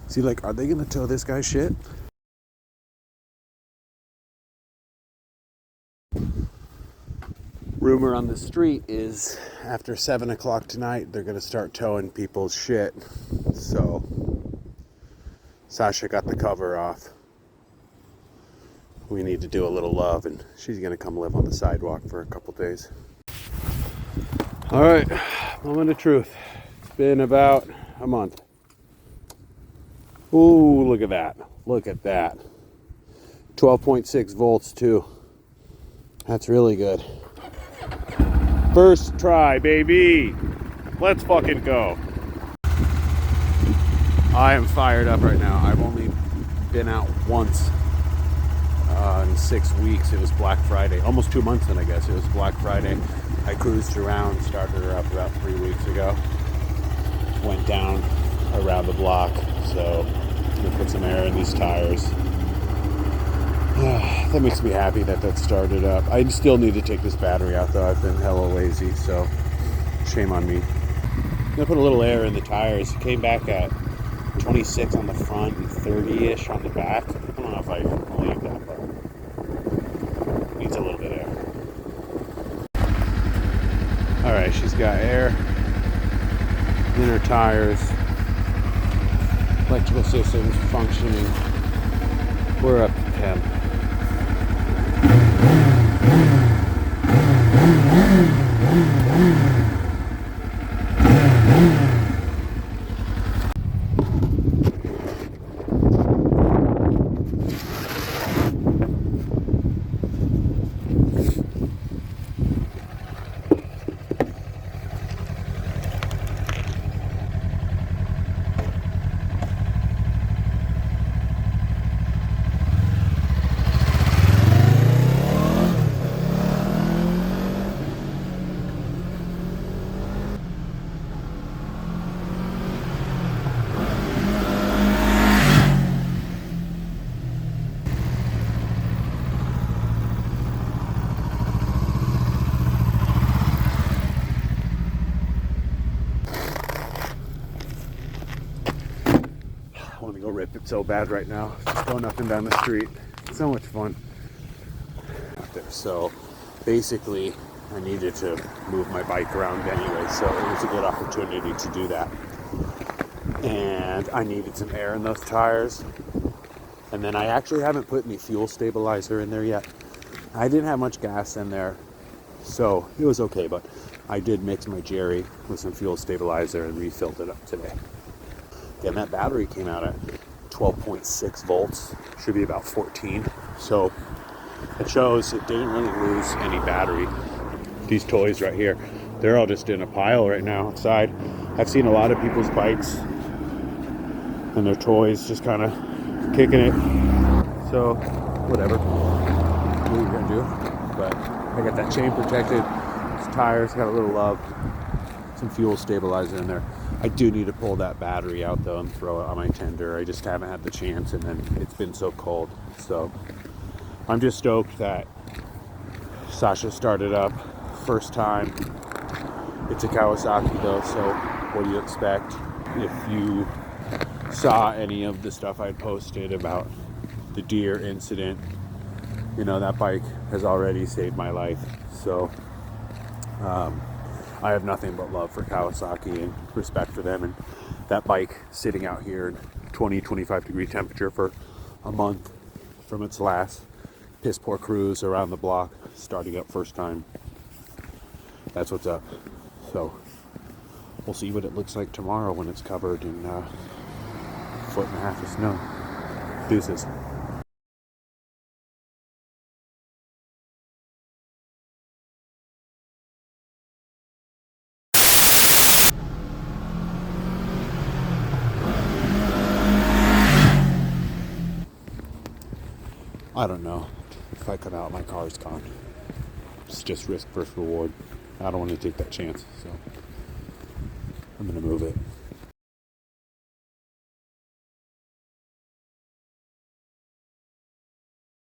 See, like, are they gonna tow this guy's shit? Rumor on the street is after 7 o'clock tonight, they're gonna start towing people's shit. So, Sasha got the cover off. We need to do a little love, and she's gonna come live on the sidewalk for a couple days. All right, moment of truth. It's been about a month. Ooh, look at that. Look at that. 12.6 volts too. That's really good. First try, baby. Let's fucking go. I am fired up right now. I've only been out once in 6 weeks. It was Black Friday. Almost 2 months then, I guess. It was Black Friday. I cruised around, started her up about 3 weeks ago. Went down around the block, so I'm gonna put some air in these tires. That makes me happy that started up. I still need to take this battery out though. I've been hella lazy, so shame on me. I'm gonna put a little air in the tires. It came back at 26 on the front and 30-ish on the back. I don't know if I believe that, but needs a little bit of air. Alright, she's got air in her tires. Electrical systems functioning. We're up to 10. I want to go rip it so bad right now. Just going up and down the street. It's so much fun out there. So basically, I needed to move my bike around anyway, so it was a good opportunity to do that. And I needed some air in those tires. And then I actually haven't put any fuel stabilizer in there yet. I didn't have much gas in there, so it was okay, but I did mix my Jerry with some fuel stabilizer and refilled it up today. And that battery came out at 12.6 volts, should be about 14. So it shows it didn't really lose any battery. These toys right here, they're all just in a pile right now outside. I've seen a lot of people's bikes and their toys just kind of kicking it. So whatever, what are you gonna do? But I got that chain protected, these tires, got a little love, some fuel stabilizer in there. I do need to pull that battery out though and throw it on my tender. I just haven't had the chance, and then it's been so cold. So I'm just stoked that Sasha started up first time. It's a Kawasaki though, so what do you expect? If you saw any of the stuff I'd posted about the deer incident, you know, that bike has already saved my life. So I have nothing but love for Kawasaki and respect for them. And that bike sitting out here in 20-25 degree temperature for a month from its last piss poor cruise around the block, starting up first time. That's what's up. So we'll see what it looks like tomorrow when it's covered in 1.5 feet of snow. Deuces. I don't know. If I come out, my car's gone. It's just risk versus reward. I don't want to take that chance, so I'm gonna move it.